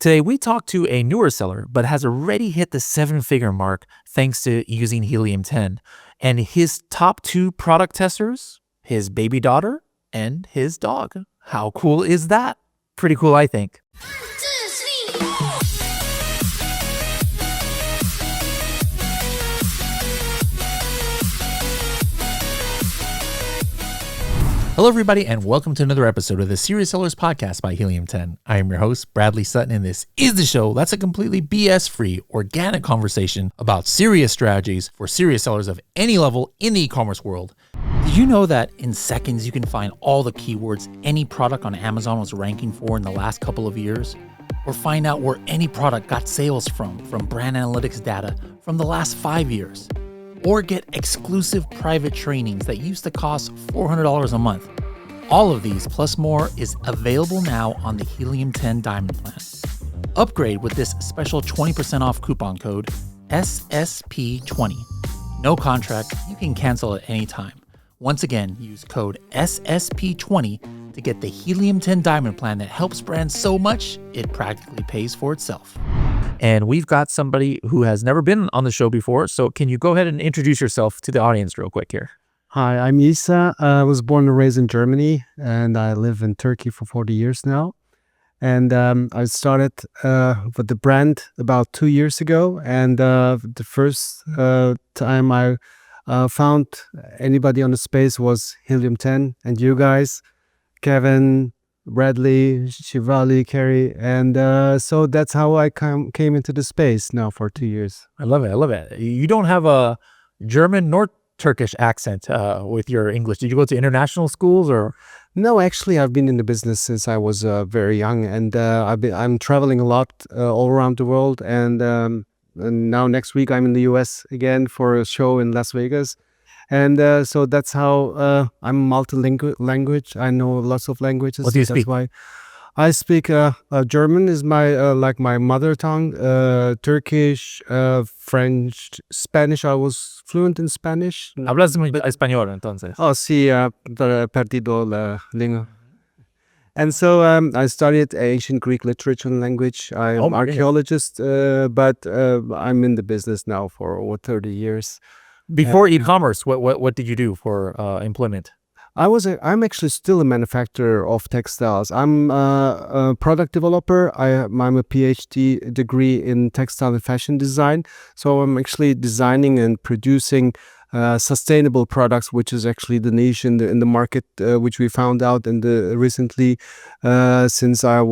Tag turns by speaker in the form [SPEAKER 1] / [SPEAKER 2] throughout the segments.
[SPEAKER 1] Today, we talk to a newer seller, but has already hit the seven-figure mark thanks to using Helium 10. And his top two product testers, his baby daughter and his dog. How cool is that? Pretty cool, I think. Hello, everybody, and welcome to another episode of the Serious Sellers Podcast by Helium 10. I am your host, Bradley Sutton, and this is the show that's a completely BS-free, organic conversation about serious strategies for serious sellers of any level in the e-commerce world. Did you know that in seconds you can find all the keywords any product on Amazon was ranking for in the last couple of years? Or find out where any product got sales from brand analytics data from the last 5 years? Or get exclusive private trainings that used to cost $400 a month. All of these plus more is available now on the Helium 10 Diamond Plan. Upgrade with this special 20% off coupon code SSP20. No contract, you can cancel at any time. Once again, use code SSP20 to get the Helium 10 Diamond Plan that helps brands so much it practically pays for itself. And we've got somebody who has never been on the show before. So can you go ahead and introduce yourself to the audience real quick here?
[SPEAKER 2] Hi, I'm Isa. I was born and raised in Germany, and I live in Turkey for 40 years now. And I started with the brand about 2 years ago. And the first time I found anybody on the space was Helium 10 and you guys, Kevin, Bradley, Shivali, Kerry, and so that's how I came into the space now for 2 years.
[SPEAKER 1] I love it. I love it. You don't have a German nor Turkish accent with your English. Did you go to international schools or?
[SPEAKER 2] No, actually, I've been in the business since I was very young, and I'm traveling a lot all around the world. And now next week I'm in the US again for a show in Las Vegas. And so that's how I'm multi-language. I know lots of languages.
[SPEAKER 1] What do you speak?
[SPEAKER 2] That's why I speak German is my like my mother tongue. Turkish, French, Spanish. I was fluent in Spanish.
[SPEAKER 1] Hablas español, entonces.
[SPEAKER 2] Oh, sí, perdido la lengua. And so I studied ancient Greek literature and language. I'm an archaeologist, but I'm in the business now for over 30 years.
[SPEAKER 1] Before e-commerce, what did you do for employment?
[SPEAKER 2] I'm actually still a manufacturer of textiles. I'm a product developer. I'm a PhD degree in textile and fashion design. So I'm actually designing and producing sustainable products, which is actually the niche in the market, which we found out recently since I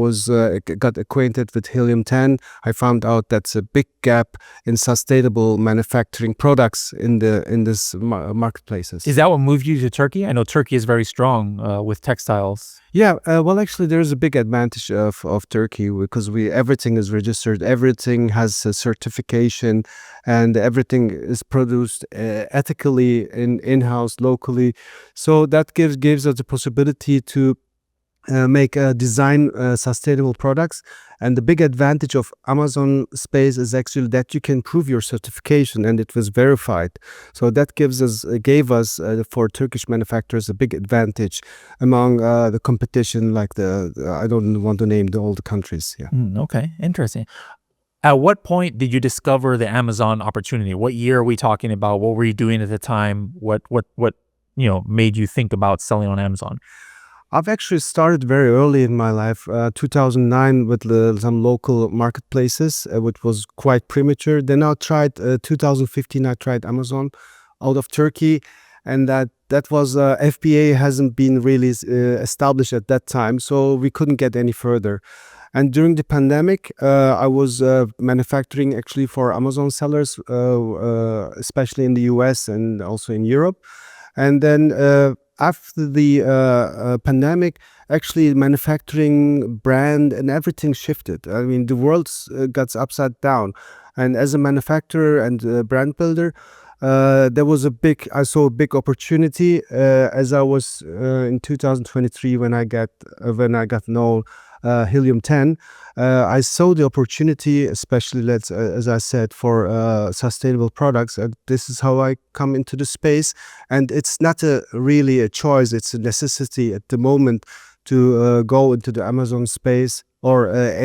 [SPEAKER 2] got acquainted with Helium 10. I found out that's a big gap in sustainable manufacturing products in this marketplaces.
[SPEAKER 1] Is that what moved you to Turkey? I know Turkey is very strong with textiles.
[SPEAKER 2] Yeah, well, actually, there's a big advantage of Turkey because everything is registered, everything has a certification, and everything is produced ethically in-house locally. So that gives us the possibility to make design sustainable products. And the big advantage of Amazon space is actually that you can prove your certification and it was verified. So that gave us for Turkish manufacturers a big advantage among the competition, like I don't want to name all the countries. Yeah.
[SPEAKER 1] Okay, interesting. At what point did you discover the Amazon opportunity? What year are we talking about? What were you doing at the time? What made you think about selling on Amazon?
[SPEAKER 2] I've actually started very early in my life, 2009 with some local marketplaces, which was quite premature. Then I tried 2015. I tried Amazon out of Turkey, and that was FBA hasn't been really established at that time, so we couldn't get any further. And during the pandemic, I was manufacturing actually for Amazon sellers, especially in the US and also in Europe. And then after the pandemic, actually manufacturing brand and everything shifted. I mean, the world got upside down. And as a manufacturer and brand builder, I saw a big opportunity as I was in 2023 when I got known Helium 10. I saw the opportunity, especially as I said, for sustainable products. And this is how I come into the space. And it's not really a choice; it's a necessity at the moment to go into the Amazon space. or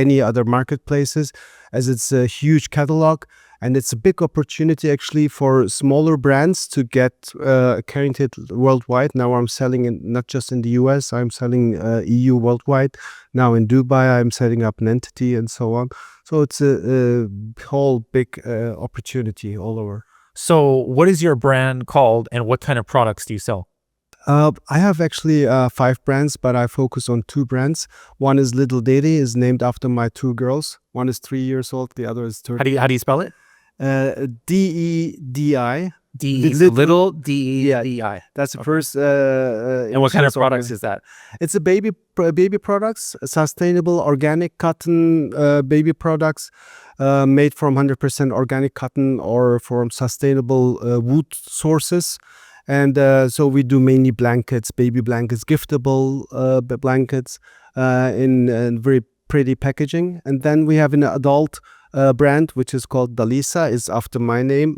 [SPEAKER 2] any other marketplaces, as it's a huge catalog. And it's a big opportunity actually for smaller brands to get carrying it worldwide. Now I'm selling it not just in the US, I'm selling EU worldwide. Now in Dubai, I'm setting up an entity and so on. So it's a whole big opportunity all over.
[SPEAKER 1] So what is your brand called and what kind of products do you sell?
[SPEAKER 2] I have actually 5 brands, but I focus on 2 brands. One is Little Didi, is named after my 2 girls. One is 3 years old, the other is 30.
[SPEAKER 1] How do you spell it?
[SPEAKER 2] DEDI.
[SPEAKER 1] Little DEDI.
[SPEAKER 2] That's the first.
[SPEAKER 1] And what kind of products is that?
[SPEAKER 2] It's a baby products, sustainable organic cotton baby products made from 100% organic cotton or from sustainable wood sources. And so we do mainly blankets, baby blankets, giftable blankets in very pretty packaging. And then we have an adult brand which is called Dalisa. Is after my name,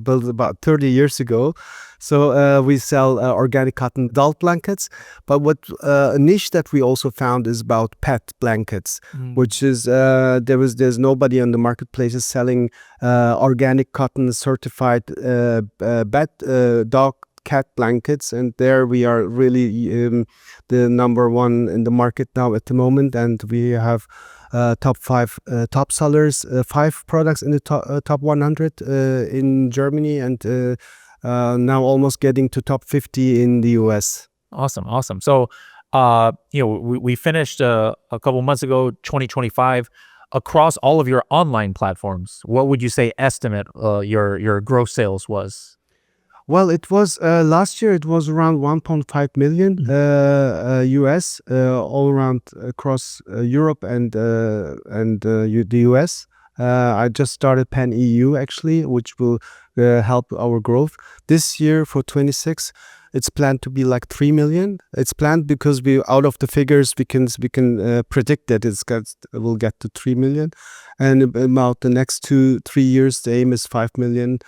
[SPEAKER 2] built about 30 years ago. So we sell organic cotton adult blankets. But what a niche that we also found is about pet blankets, which is there's nobody on the marketplaces selling organic cotton certified dog cat blankets, and there we are really the number one in the market now at the moment, and we have top 5 top sellers, 5 products in the top 100 in Germany, and now almost getting to top 50 in the US.
[SPEAKER 1] Awesome. So, we finished a couple months ago, 2025. Across all of your online platforms, what would you say estimate your gross sales was?
[SPEAKER 2] Well, it was last year. It was around 1.5 million US, all around across Europe and the US. I just started Pan EU actually, which will help our growth this year for 26. It's planned to be like 3 million. It's planned because we out of the figures we can predict that will get to 3 million, and about the next 2-3 years the aim is 5 million.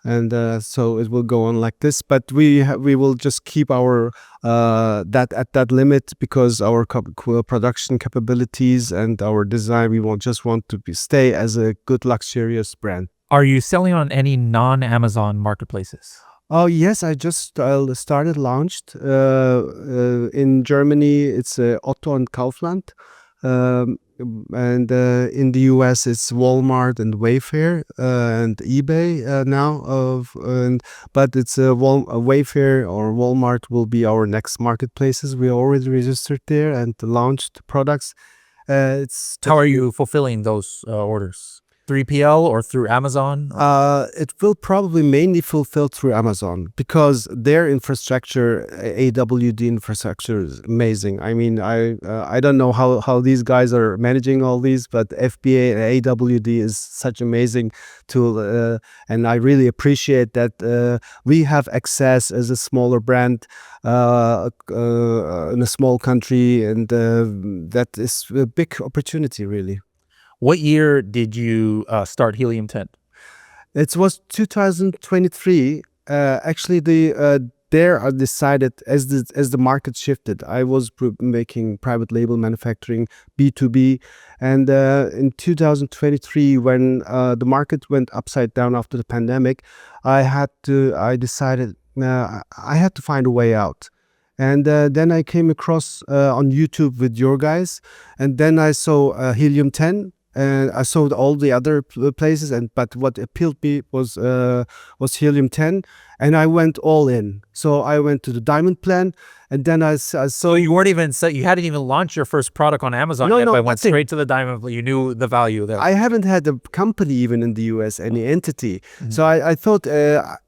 [SPEAKER 2] And so it will go on like this, but we will just keep our that limit because our production capabilities and our design, we want to stay as a good luxurious brand.
[SPEAKER 1] Are you selling on any non-Amazon marketplaces?
[SPEAKER 2] Oh yes, I just launched in Germany. It's Otto and Kaufland. And in the US it's Walmart and Wayfair and eBay now but it's Wayfair or Walmart will be our next marketplaces. We already registered there and launched products.
[SPEAKER 1] How are you fulfilling those orders? 3PL or through Amazon?
[SPEAKER 2] It will probably mainly fulfill through Amazon because their infrastructure, AWD infrastructure, is amazing. I mean, I don't know how these guys are managing all these, but FBA and AWD is such amazing tool, and I really appreciate that we have access as a smaller brand in a small country, and that is a big opportunity, really.
[SPEAKER 1] What year did you start Helium 10?
[SPEAKER 2] It was 2023. Actually, there I decided as the market shifted. I was making private label manufacturing, B2B, and in 2023, when the market went upside down after the pandemic, I decided I had to find a way out. And then I came across on YouTube with your guys, and then I saw Helium 10. And I saw all the other places, but what appealed me was Helium 10, and I went all in. So I went to the diamond plan, and then I saw.
[SPEAKER 1] So you hadn't even launched your first product on Amazon yet, but went straight to the diamond. You knew the value there.
[SPEAKER 2] I haven't had a company even in the US, any entity. So I thought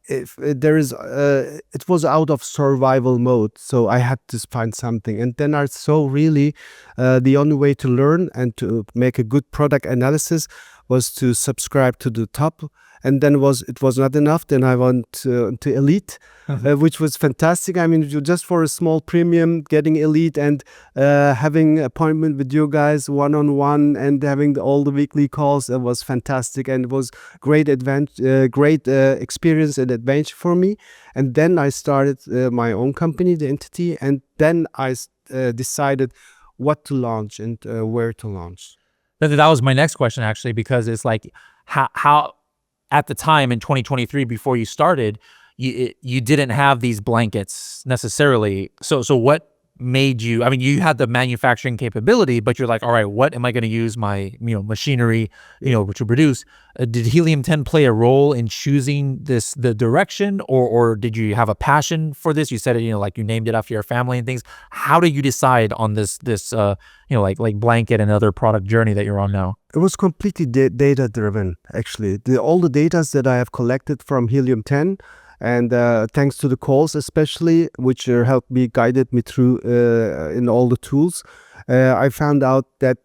[SPEAKER 2] if there is, it was out of survival mode. So I had to find something, and then I saw really the only way to learn and to make a good product analysis was to subscribe to the top. And then it was not enough. Then I went to Elite, which was fantastic. I mean, just for a small premium, getting Elite and having appointment with you guys one-on-one and having all the weekly calls, it was fantastic, and it was great experience and adventure for me. And then I started my own company, the entity, and then I decided, what to launch and where to launch.
[SPEAKER 1] That was my next question, actually, because it's like how at the time in 2023, before you started, you didn't have these blankets necessarily. So what made you? I mean, you had the manufacturing capability, but you're like, all right, what am I going to use my machinery to produce? Did Helium 10 play a role in choosing the direction, or did you have a passion for this? You said it, like you named it after your family and things. How did you decide on this like blanket and other product journey that you're on now?
[SPEAKER 2] It was completely data driven, actually. All the data that I have collected from Helium 10, and thanks to the calls especially, which helped me, guided me through in all the tools, I found out that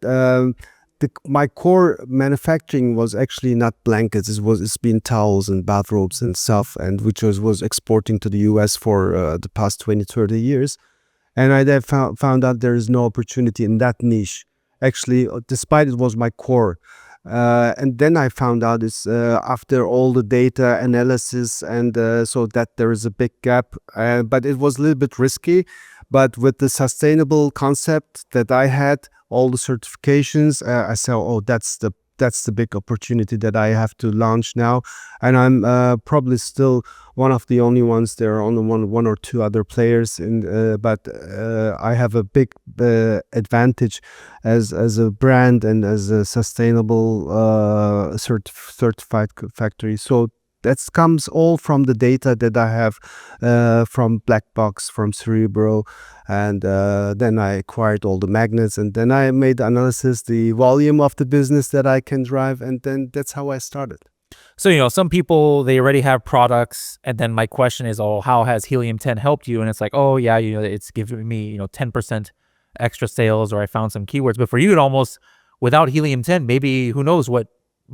[SPEAKER 2] my core manufacturing was actually not blankets. It's been towels and bathrobes and stuff, and which was exporting to the US for the past 20-30 years. And I then found out there is no opportunity in that niche, actually, despite it was my core. And then I found out after all the data analysis, and so that there is a big gap, but it was a little bit risky. But with the sustainable concept that I had, all the certifications, I said, oh, that's the big opportunity that I have to launch now. And I'm probably still one of the only ones. There are only one or two other players, but I have a big advantage as a brand and as a sustainable certified factory. So that comes all from the data that I have from Black Box, from Cerebro, and then I acquired all the magnets, and then I made analysis, the volume of the business that I can drive, and then that's how I started.
[SPEAKER 1] So, some people, they already have products, and then my question is, oh, how has Helium 10 helped you? And it's like, oh yeah, it's giving me 10% extra sales, or I found some keywords. But for you, it almost, without Helium 10, maybe who knows what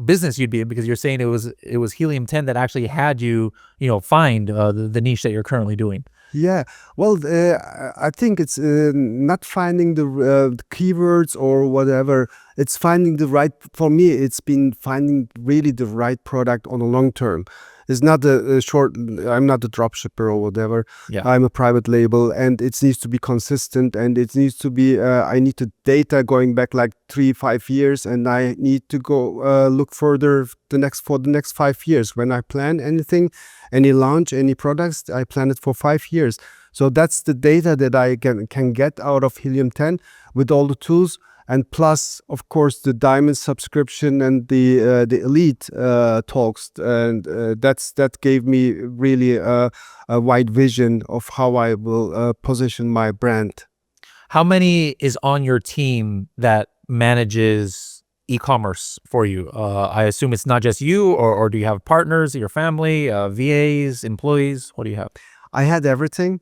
[SPEAKER 1] business you'd be in, because you're saying it was Helium 10 that actually had you find the niche that you're currently doing.
[SPEAKER 2] Yeah, well, I think it's not finding the keywords or whatever. It's finding the right, for me, it's been finding really the right product on a long term. It's not a short, I'm not a drop shipper or whatever.
[SPEAKER 1] Yeah.
[SPEAKER 2] I'm a private label, and it needs to be consistent, and it needs to be, I need the data going back like 3-5 years, and I need to go look further for the next 5 years. When I plan anything, any launch, any products, I plan it for 5 years. So that's the data that I can get out of Helium 10 with all the tools. And plus, of course, the Diamond subscription and the Elite talks, and that gave me really a wide vision of how I will position my brand.
[SPEAKER 1] How many is on your team that manages e-commerce for you? I assume it's not just you, or do you have partners, your family, VAs, employees? What do you have?
[SPEAKER 2] I had everything.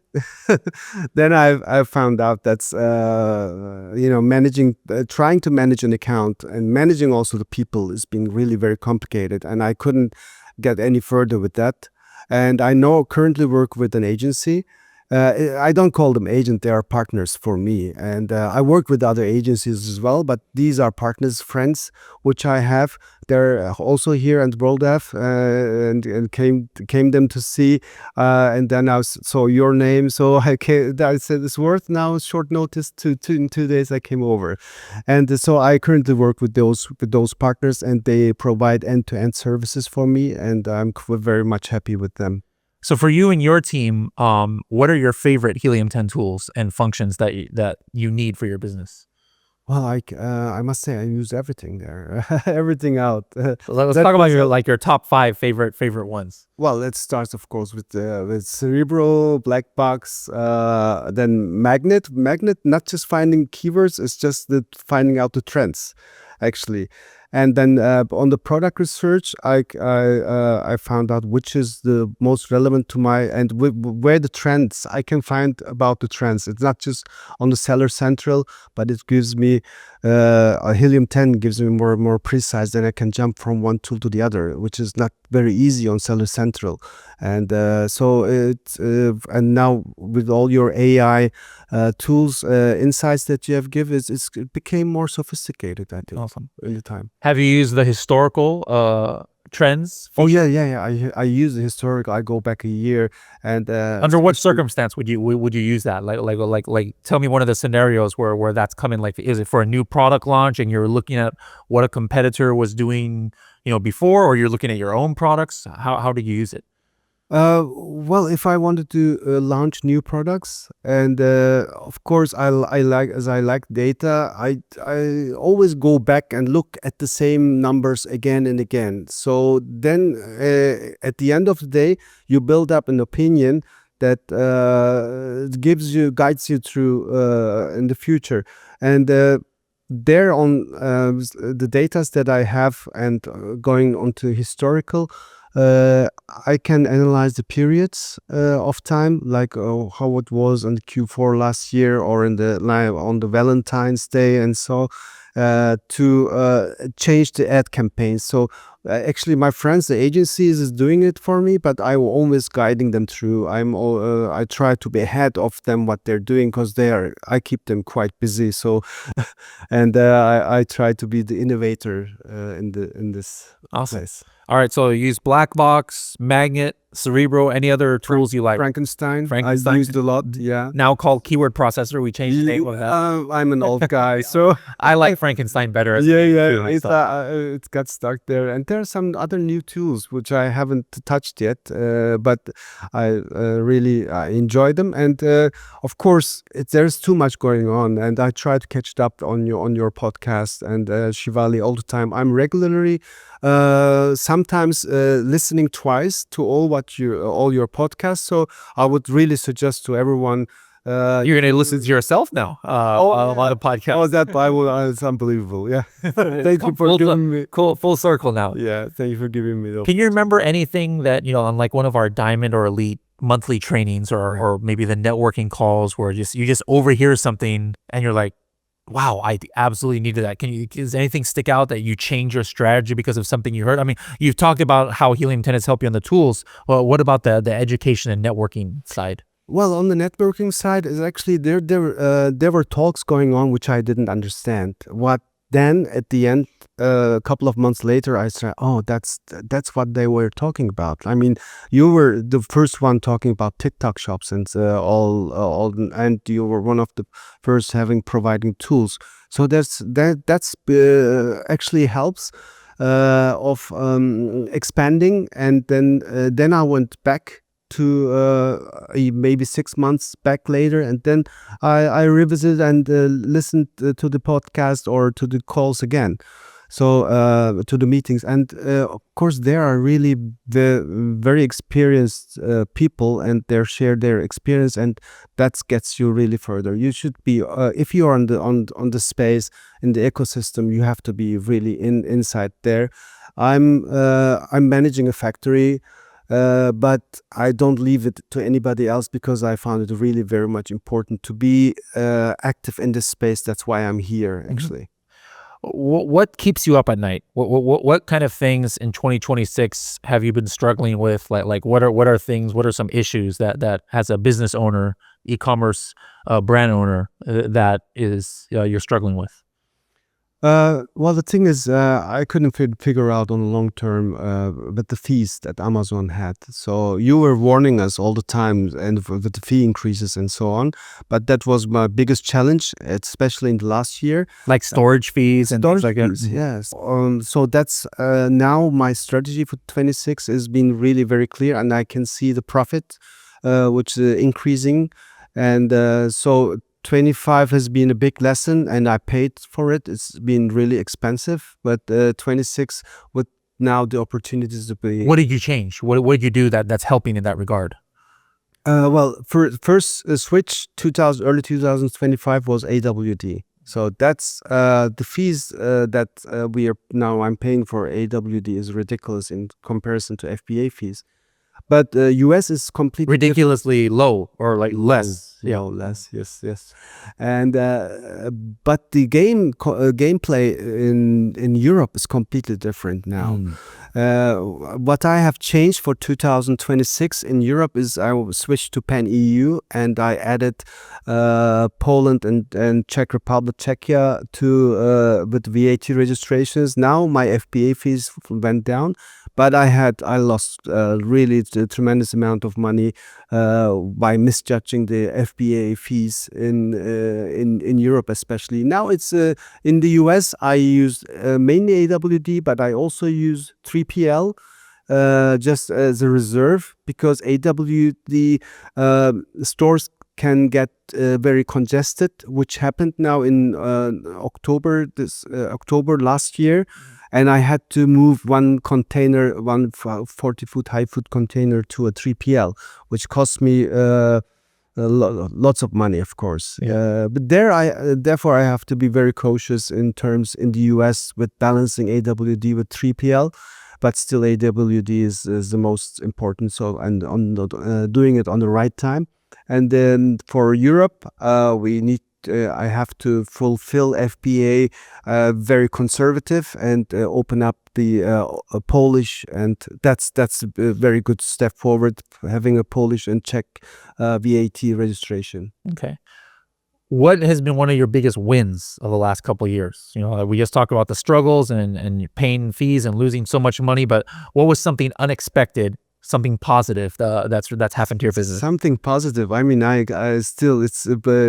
[SPEAKER 2] Then I found out that's managing, trying to manage an account and managing also the people has been really very complicated, and I couldn't get any further with that. And I currently work with an agency. I don't call them agent; they are partners for me. And I work with other agencies as well, but these are partners, friends, which I have. They're also here at WorldF, and came them to see. And then I saw your name, so I said it's worth now short notice. In 2 days I came over, and so I currently work with those partners, and they provide end-to-end services for me, and I'm very much happy with them.
[SPEAKER 1] So for you and your team, what are your favorite Helium 10 tools and functions that you need for your business?
[SPEAKER 2] Well, I must say I use everything there, everything out.
[SPEAKER 1] Let's talk about your top 5 favorite ones.
[SPEAKER 2] Well, let's start, of course, with Cerebro, Black Box, then Magnet. Magnet, not just finding keywords, it's just finding out the trends, actually. And then on the product research, I found out which is the most relevant to and where the trends, I can find about the trends. It's not just on the Seller Central, but it gives me, a Helium 10 gives me more precise, then I can jump from one tool to the other, which is not very easy on Seller Central. And so and now with all your AI tools, insights that you have given, it became more sophisticated, I think.
[SPEAKER 1] Awesome.
[SPEAKER 2] In the time.
[SPEAKER 1] Have you used the historical trends?
[SPEAKER 2] Oh yeah. I use the historical. I go back a year, and
[SPEAKER 1] Under what circumstance would you use that? Like tell me one of the scenarios where that's coming. Like, is it for a new product launch and you're looking at what a competitor was doing, before, or you're looking at your own products? How do you use it?
[SPEAKER 2] Well, if I wanted to launch new products, and of course, I like data. I always go back and look at the same numbers again and again. So then, at the end of the day, you build up an opinion that guides you through in the future, and. There on the data that I have, and going on to historical, I can analyze the periods of time, like how it was in the Q4 last year, or on the Valentine's Day, and so to change the ad campaigns. So actually, my friends, the agencies, is doing it for me, but I'm always guiding them through. I try to be ahead of them what they're doing, because I keep them quite busy. So and I try to be the innovator in this
[SPEAKER 1] Awesome.
[SPEAKER 2] place.
[SPEAKER 1] All right, so you use Black Box, Magnet, Cerebro, any other tools you like?
[SPEAKER 2] Frankenstein. I used a lot. Yeah.
[SPEAKER 1] Now called Keyword Processor. We changed the name of that.
[SPEAKER 2] I'm an old guy, so
[SPEAKER 1] I like Frankenstein better. As
[SPEAKER 2] it got stuck there, and there are some other new tools which I haven't touched yet, but I really enjoy them. And of course, there's too much going on, and I try to catch it up on your podcast and Shivali all the time. I'm regularly sometimes listening twice to all your podcasts. So I would really suggest to everyone.
[SPEAKER 1] You're going to listen to yourself now on the podcast.
[SPEAKER 2] Oh, that Bible is unbelievable. Yeah. Thank you for giving me.
[SPEAKER 1] Cool, full circle now.
[SPEAKER 2] Yeah, thank you for giving me.
[SPEAKER 1] Can you remember anything that, on like one of our Diamond or Elite monthly trainings, or maybe the networking calls, where you just overhear something and you're like, wow, I absolutely needed that. Does anything stick out that you change your strategy because of something you heard? I mean, you've talked about how Helium 10 has helped you on the tools. Well, what about the education and networking side?
[SPEAKER 2] Well, on the networking side, is actually there were talks going on which I didn't understand. What then at the end, a couple of months later, I said, "Oh, that's what they were talking about." I mean, you were the first one talking about TikTok shops and and you were one of the first providing tools. So that's actually helps of expanding. And then I went back to maybe 6 months back later, and then I revisited and listened to the podcast or to the calls again, so to the meetings. And of course there are really very experienced people, and they share their experience, and that gets you really further. You should be if you are on the space in the ecosystem, you have to be really inside there. I'm managing a factory, but I don't leave it to anybody else, because I found it really very much important to be active in this space. That's why I'm here, actually.
[SPEAKER 1] What keeps you up at night? What kind of things in 2026 have you been struggling with? Like what are some issues that as a business owner, e-commerce brand owner, that is you're struggling with?
[SPEAKER 2] Well, the thing is, I couldn't figure out on the long term with the fees that Amazon had. So you were warning us all the time, and with the fee increases and so on. But that was my biggest challenge, especially in the last year.
[SPEAKER 1] Like storage fees and things like that.
[SPEAKER 2] Yes. So that's now my strategy for 26 has been really very clear, and I can see the profit, which is increasing, and so 25 has been a big lesson, and I paid for it. It's been really expensive, but 26 with now the opportunities to be.
[SPEAKER 1] What did you change? What did you do that's helping in that regard?
[SPEAKER 2] Well, first switch early 2025 was AWD. So that's the fees that I'm paying for AWD is ridiculous in comparison to FBA fees. But US is completely
[SPEAKER 1] ridiculously low, or like less.
[SPEAKER 2] no less. Yes. And but the gameplay in Europe is completely different now. What I have changed for 2026 in Europe is I switched to Pan EU, and I added Poland and Czech Republic, Czechia to with VAT registrations. Now my FBA fees went down, but I lost really a tremendous amount of money by misjudging the FBA fees in Europe, especially. Now it's in the US. I use mainly AWD, but I also use 3PL just as a reserve, because AWD stores can get very congested, which happened now in October last year. And I had to move one 40-foot high-foot container to a 3PL, which cost me lots of money, of course. But therefore I have to be very cautious in the US with balancing AWD with 3PL. But still, AWD is the most important. So, and doing it on the right time. And then for Europe, I have to fulfill FBA very conservative and open up the Polish, and that's a very good step forward, having a Polish and Czech VAT registration.
[SPEAKER 1] Okay. What has been one of your biggest wins of the last couple of years? We just talked about the struggles and paying fees and losing so much money, but what was something unexpected, something positive that's happened to your business?
[SPEAKER 2] Something positive. I mean, I still, it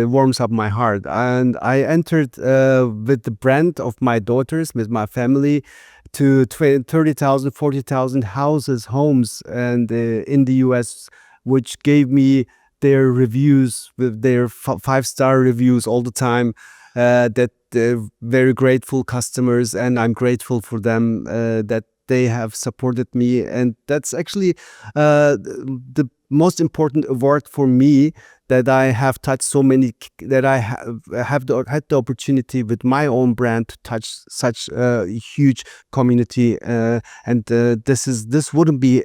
[SPEAKER 2] warms up my heart. And I entered with the brand of my daughters, with my family, to 30,000, 40,000 homes, and in the US, which gave me their reviews, with their 5-star reviews all the time. That they're very grateful customers, and I'm grateful for them that they have supported me. And that's actually the most important award for me, that I have touched so many, that I had the opportunity with my own brand to touch such a huge community. And this wouldn't be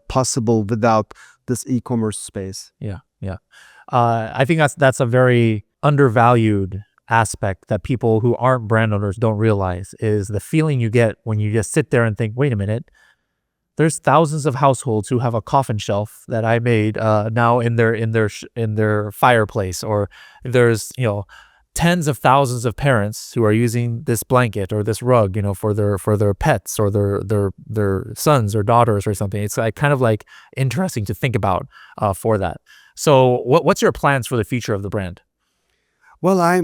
[SPEAKER 2] possible without this e-commerce space.
[SPEAKER 1] Yeah. I think that's a very undervalued aspect that people who aren't brand owners don't realize, is the feeling you get when you just sit there and think, wait a minute, there's thousands of households who have a coffin shelf that I made now in their fireplace, or there's tens of thousands of parents who are using this blanket or this rug for their pets or their sons or daughters or something. It's kind of like interesting to think about for that. So what's your plans for the future of the brand?
[SPEAKER 2] Well, I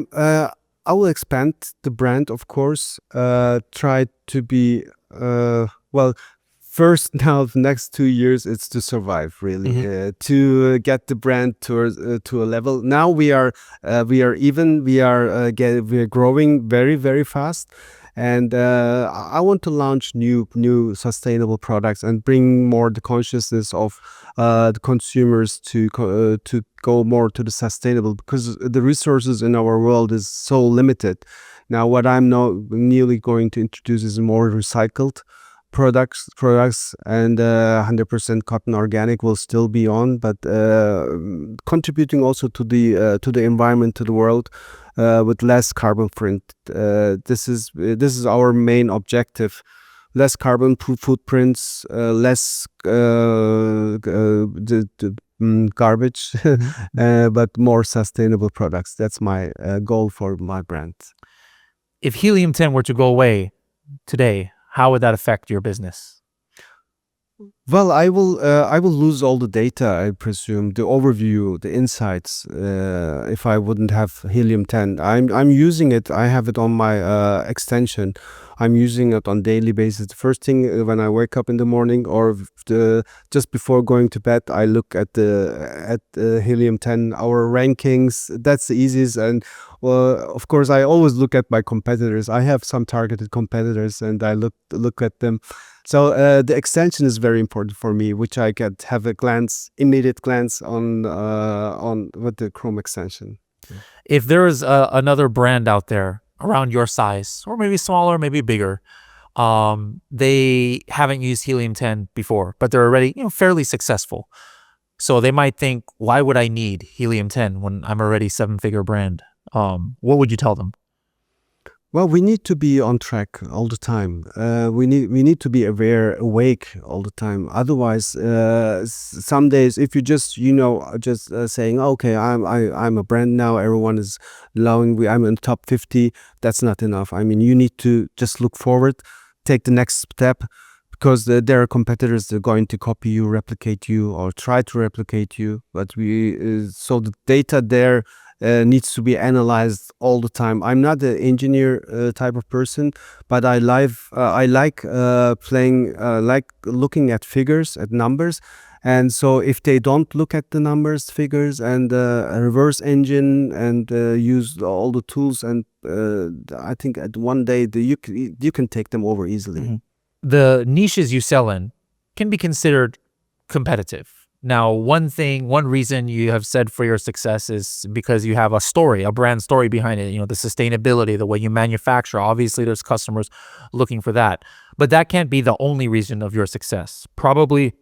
[SPEAKER 2] will expand the brand, of course. Try to be first, now the next 2 years, it's to survive, really, to get the brand to a level. Now we are growing very, very fast. And I want to launch new sustainable products and bring more the consciousness of the consumers to go more to the sustainable, because the resources in our world is so limited. Now, what I'm now newly going to introduce is more recycled products, and 100% cotton organic will still be on, but contributing also to the environment, to the world, with less carbon footprint. This is our main objective: less carbon footprints, less garbage, but more sustainable products. That's my goal for my brand.
[SPEAKER 1] If Helium 10 were to go away today, how would that affect your business?
[SPEAKER 2] Well, I will lose all the data, I presume, the overview, the insights, if I wouldn't have Helium 10. I'm using it. I have it on my extension. I'm using it on daily basis. The first thing when I wake up in the morning, or just before going to bed, I look at the Helium 10, our rankings. That's the easiest. And of course, I always look at my competitors. I have some targeted competitors, and I look at them. So the extension is very important for me, which I have immediate glance on with the Chrome extension.
[SPEAKER 1] If there is another brand out there around your size, or maybe smaller, maybe bigger, they haven't used Helium 10 before, but they're already fairly successful. So they might think, why would I need Helium 10 when I'm already 7-figure brand? What would you tell them?
[SPEAKER 2] Well, we need to be on track all the time. We need to be awake all the time. Otherwise, some days, if you just saying, okay, I'm a brand now. Everyone is loving. I'm in top 50. That's not enough. I mean, you need to just look forward, take the next step, because there are competitors that are going to copy you, replicate you, or try to replicate you. But so the data there needs to be analyzed all the time. I'm not an engineer type of person, but I like playing, like looking at figures, at numbers. And so if they don't look at the numbers, figures, and a reverse engine, and use all the tools, and I think at one day you can take them over easily.
[SPEAKER 1] Mm-hmm. The niches you sell in can be considered competitive. Now, one reason you have said for your success is because you have a story, a brand story behind it, the sustainability, the way you manufacture. Obviously, there's customers looking for that. But that can't be the only reason of your success. Probably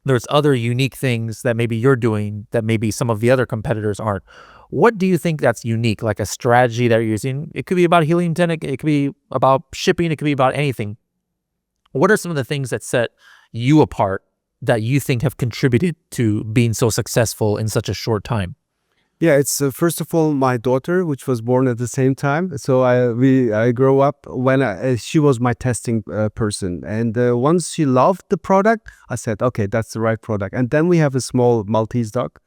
[SPEAKER 1] there's other unique things that maybe you're doing that maybe some of the other competitors aren't. What do you think that's unique, like a strategy that you're using? It could be about Helium 10, it could be about shipping, it could be about anything. What are some of the things that set you apart that you think have contributed to being so successful in such a short time?
[SPEAKER 2] Yeah, it's first of all my daughter, which was born at the same time. So I grew up when she was my testing person, and once she loved the product, I said, okay, that's the right product. And then we have a small Maltese dog,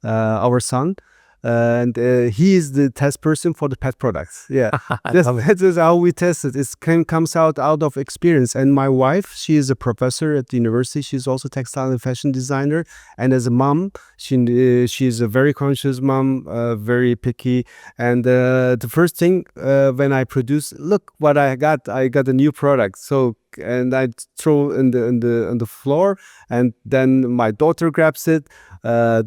[SPEAKER 2] our son. And he is the test person for the pet products. Yeah, that is how we test it. It comes out of experience. And my wife, she is a professor at the university. She's also textile and fashion designer. And as a mom, she's a very conscious mom, very picky. And the first thing when I produce, look what I got a new product. So, and I throw on the floor, and then my daughter grabs it. Our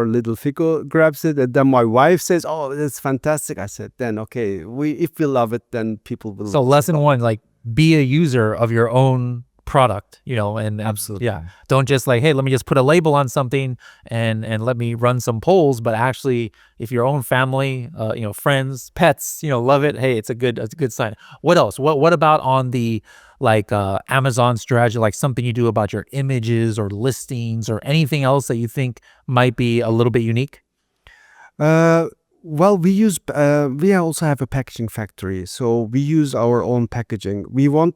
[SPEAKER 2] little Fico grabs it, and then my wife says, "Oh, that's fantastic." I said, "Then okay, if we love it, then people will."
[SPEAKER 1] So lesson one, like, be a user of your own product, and
[SPEAKER 2] absolutely,
[SPEAKER 1] yeah, don't just like, hey, let me just put a label on something and let me run some polls. But actually, if your own family, friends, pets, love it, hey, it's a good sign. What else? What about on the Amazon strategy, like something you do about your images or listings or anything else that you think might be a little bit unique?
[SPEAKER 2] Well, we also have a packaging factory, so we use our own packaging. We want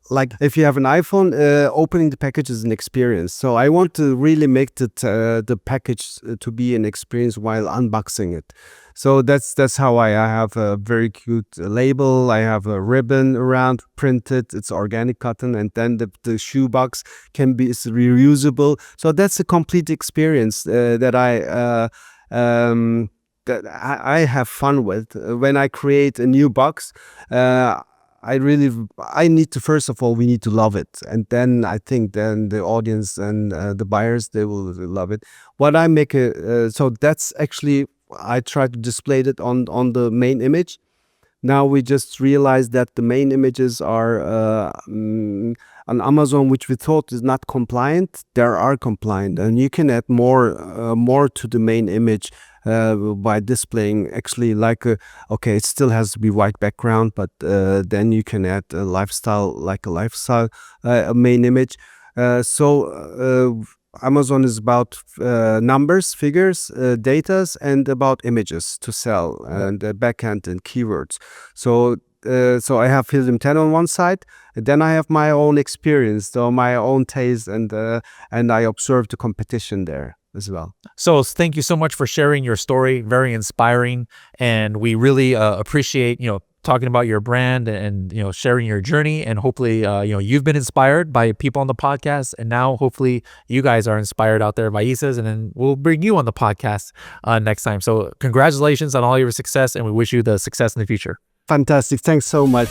[SPEAKER 2] like if you have an iPhone, opening the package is an experience. So I want to really make the package to be an experience while unboxing it. So that's how I have a very cute label. I have a ribbon around printed. It's organic cotton, and then the shoe box is reusable. So that's a complete experience that I have fun with. When I create a new box, I need to, first of all, we need to love it. And then I think then the audience and the buyers, they will love it. What I make, so that's actually, I try to display it on the main image. Now we just realized that the main images are on Amazon, which we thought is not compliant. They are compliant, and you can add more to the main image by displaying actually okay, it still has to be white background, but then you can add a lifestyle main image. So Amazon is about numbers, figures, datas, and about images to sell, and backend and keywords. So I have Helium 10 on one side, and then I have my own experience, so my own taste, and I observe the competition there as well.
[SPEAKER 1] So thank you so much for sharing your story. Very inspiring, and we really appreciate talking about your brand and sharing your journey. And hopefully you've been inspired by people on the podcast, and now hopefully you guys are inspired out there by Isas, and then we'll bring you on the podcast next time. So congratulations on all your success, and we wish you the success in the future.
[SPEAKER 2] Fantastic. Thanks so much.